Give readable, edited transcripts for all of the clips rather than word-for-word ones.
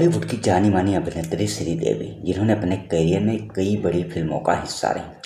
बॉलीवुड की जानी मानी अभिनेत्री श्रीदेवी, जिन्होंने अपने करियर में कई बड़ी फिल्मों का हिस्सा रही।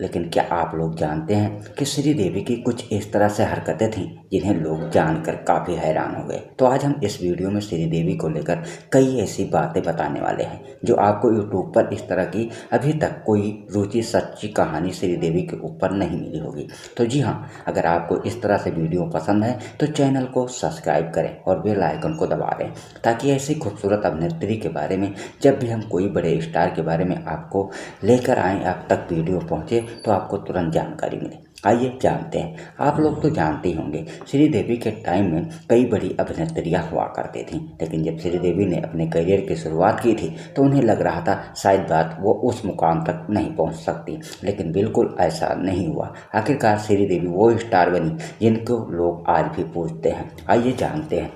लेकिन क्या आप लोग जानते हैं कि श्रीदेवी की कुछ इस तरह से हरकतें थीं जिन्हें लोग जानकर काफ़ी हैरान हो गए। तो आज हम इस वीडियो में श्रीदेवी को लेकर कई ऐसी बातें बताने वाले हैं जो आपको यूट्यूब पर इस तरह की अभी तक कोई रुचि सच्ची कहानी श्रीदेवी के ऊपर नहीं मिली होगी। तो जी हाँ, अगर आपको इस तरह से वीडियो पसंद है तो चैनल को सब्सक्राइब करें और बेल आइकन को दबा दें, ताकि ऐसी खूबसूरत अभिनेत्री के बारे में जब भी हम कोई बड़े स्टार के बारे में आपको लेकर आएँ, आप तक वीडियो पहुंचे तो आपको तुरंत जानकारी मिले। आइए जानते हैं। आप लोग तो जानते ही होंगे, श्रीदेवी के टाइम में कई बड़ी अभिनेत्रियां हुआ करती थीं, लेकिन जब श्रीदेवी ने अपने करियर की शुरुआत की थी तो उन्हें लग रहा था शायद बात वो उस मुकाम तक नहीं पहुंच सकती, लेकिन बिल्कुल ऐसा नहीं हुआ। आखिरकार श्रीदेवी वो स्टार बनी जिनको लोग आज भी पूछते हैं। आइए जानते हैं।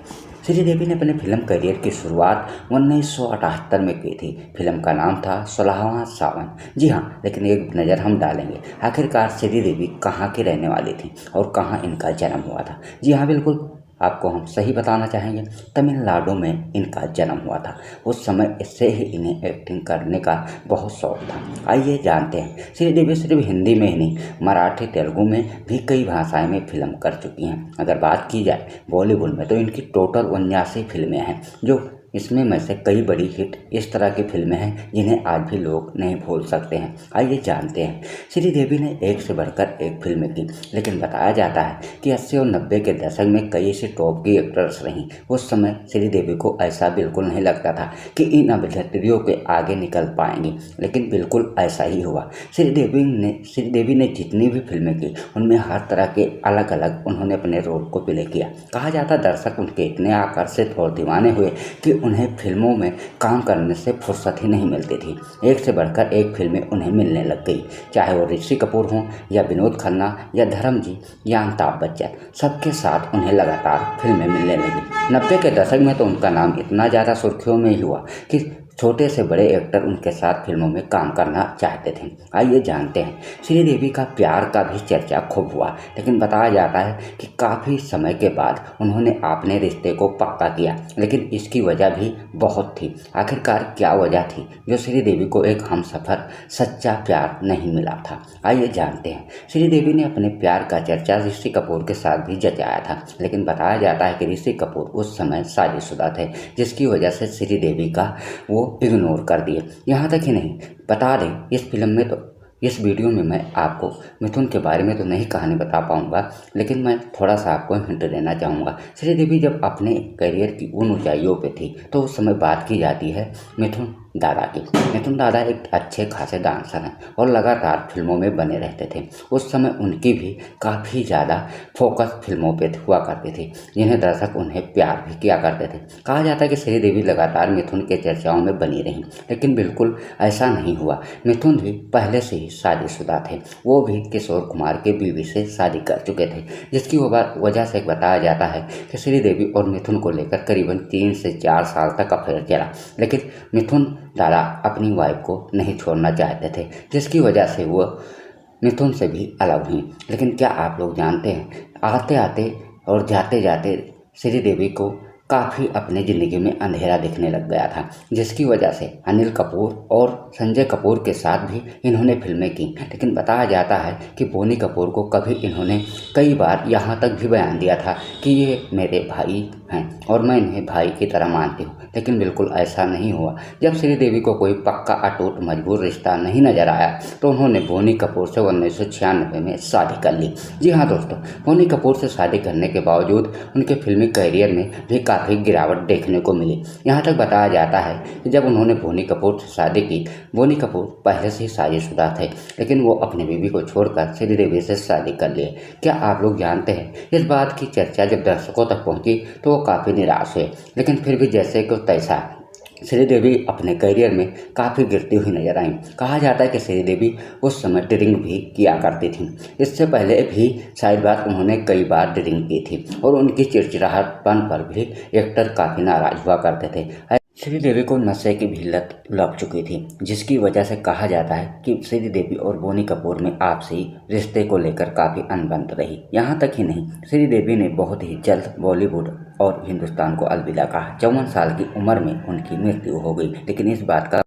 श्रीदेवी ने अपने फिल्म करियर की शुरुआत 1978 में की थी। फिल्म का नाम था 16वां सावन। जी हाँ, लेकिन एक नज़र हम डालेंगे आखिरकार श्रीदेवी कहाँ की रहने वाली थी और कहाँ इनका जन्म हुआ था। जी हाँ, बिल्कुल आपको हम सही बताना चाहेंगे, तमिलनाडु में इनका जन्म हुआ था। उस समय इससे ही इन्हें एक्टिंग करने का बहुत शौक था। आइए जानते हैं। श्रीदेवी सिर्फ हिंदी में ही नहीं, मराठी, तेलुगु में भी कई भाषाएं में फिल्म कर चुकी हैं। अगर बात की जाए बॉलीवुड में तो इनकी टोटल 79 फिल्में हैं, जो इसमें में से कई बड़ी हिट इस तरह की फिल्में हैं जिन्हें आज भी लोग नहीं भूल सकते हैं। आइए जानते हैं। श्रीदेवी ने एक से बढ़कर एक फिल्में की, लेकिन बताया जाता है कि 80 और 90 के दशक में कई ऐसी टॉप की एक्ट्रेस रहीं। उस समय श्रीदेवी को ऐसा बिल्कुल नहीं लगता था कि इन अभिनेत्रियों के आगे निकल पाएंगी, लेकिन बिल्कुल ऐसा ही हुआ। श्रीदेवी ने जितनी भी फिल्में की उनमें हर तरह के अलग अलग उन्होंने अपने रोल को प्ले किया। कहा जाता दर्शक उनके इतने आकर्षित और दीवाने हुए कि उन्हें फिल्मों में काम करने से फुर्सत ही नहीं मिलती थी। एक से बढ़कर एक फिल्में उन्हें मिलने लग गई, चाहे वो ऋषि कपूर हों या विनोद खन्ना या धर्म जी या अमिताभ बच्चन, सबके साथ उन्हें लगातार फिल्में मिलने लगी। 90 के दशक में तो उनका नाम इतना ज़्यादा सुर्खियों में ही हुआ कि छोटे से बड़े एक्टर उनके साथ फिल्मों में काम करना चाहते थे। आइए जानते हैं। श्रीदेवी का प्यार का भी चर्चा खूब हुआ, लेकिन बताया जाता है कि काफ़ी समय के बाद उन्होंने अपने रिश्ते को पक्का किया, लेकिन इसकी वजह भी बहुत थी। आखिरकार क्या वजह थी जो श्रीदेवी को एक हमसफर सच्चा प्यार नहीं मिला था? आइए जानते हैं। श्रीदेवी ने अपने प्यार का चर्चा ऋषि कपूर के साथ भी जताया था, लेकिन बताया जाता है कि ऋषि कपूर उस समय शादीशुदा थे, जिसकी वजह से श्रीदेवी का वो इग्नोर कर दिए। यहाँ तक ही नहीं, बता दें इस वीडियो में मैं आपको मिथुन के बारे में तो नहीं कहानी बता पाऊँगा, लेकिन मैं थोड़ा सा आपको हिंट देना चाहूँगा। श्रीदेवी जब अपने करियर की उन ऊंचाइयों पे थी तो उस समय बात की जाती है मिथुन दादा की। मिथुन दादा एक अच्छे खासे डांसर हैं और लगातार फिल्मों में बने रहते थे। उस समय उनकी भी काफ़ी ज़्यादा फोकस फिल्मों पे हुआ करती थी, जिन्हें दर्शक उन्हें प्यार भी किया करते थे। कहा जाता है कि श्रीदेवी लगातार मिथुन के चर्चाओं में बनी रहीं, लेकिन बिल्कुल ऐसा नहीं हुआ। मिथुन भी पहले से ही शादीशुदा थे। वो भी किशोर कुमार के बीवी से शादी कर चुके थे, जिसकी वजह से बताया जाता है कि श्रीदेवी और मिथुन को लेकर करीबन 3 से 4 साल तक अफेयर चला, लेकिन मिथुन दादा अपनी वाइफ को नहीं छोड़ना चाहते थे, जिसकी वजह से वो मिथुन से भी अलग हुई। लेकिन क्या आप लोग जानते हैं, आते आते और जाते जाते श्रीदेवी को काफ़ी अपनी ज़िंदगी में अंधेरा दिखने लग गया था, जिसकी वजह से अनिल कपूर और संजय कपूर के साथ भी इन्होंने फिल्में की। लेकिन बताया जाता है कि बोनी कपूर को कभी इन्होंने कई बार यहाँ तक भी बयान दिया था कि ये मेरे भाई हैं और मैं इन्हें भाई की तरह मानती हूँ, लेकिन बिल्कुल ऐसा नहीं हुआ। जब श्रीदेवी को कोई पक्का अटूट मजबूर रिश्ता नहीं नजर आया तो उन्होंने बोनी कपूर से 1996 में शादी कर ली। जी हाँ दोस्तों, बोनी कपूर से शादी करने के बावजूद उनके फिल्मी करियर में भी काफ़ी गिरावट देखने को मिली। यहाँ तक बताया जाता है कि जब उन्होंने बोनी कपूर से शादी की, बोनी कपूर पहले से ही शादीशुदा थे, लेकिन वो अपनी बीवी को छोड़कर श्रीदेवी से शादी कर लिए। क्या आप लोग जानते हैं, इस बात की चर्चा जब दर्शकों तक पहुंची तो वो काफ़ी निराश हुए, लेकिन फिर भी जैसे को तैसा श्रीदेवी अपने करियर में काफ़ी गिरती हुई नजर आई। कहा जाता है कि श्रीदेवी उस समय ड्रिंक भी किया करती थी। इससे पहले भी शायद बात उन्होंने कई बार ड्रिंक की थी और उनकी चिड़चिड़ाहटपन पर भी एक्टर काफ़ी नाराज हुआ करते थे। श्रीदेवी को नशे की भी लत लग चुकी थी, जिसकी वजह से कहा जाता है कि श्रीदेवी और बोनी कपूर में आपसी रिश्ते को लेकर काफ़ी अनबन रही। यहाँ तक ही नहीं, श्रीदेवी ने बहुत ही जल्द बॉलीवुड और हिंदुस्तान को अलविदा कहा। 54 साल की उम्र में उनकी मृत्यु हो गई, लेकिन इस बात का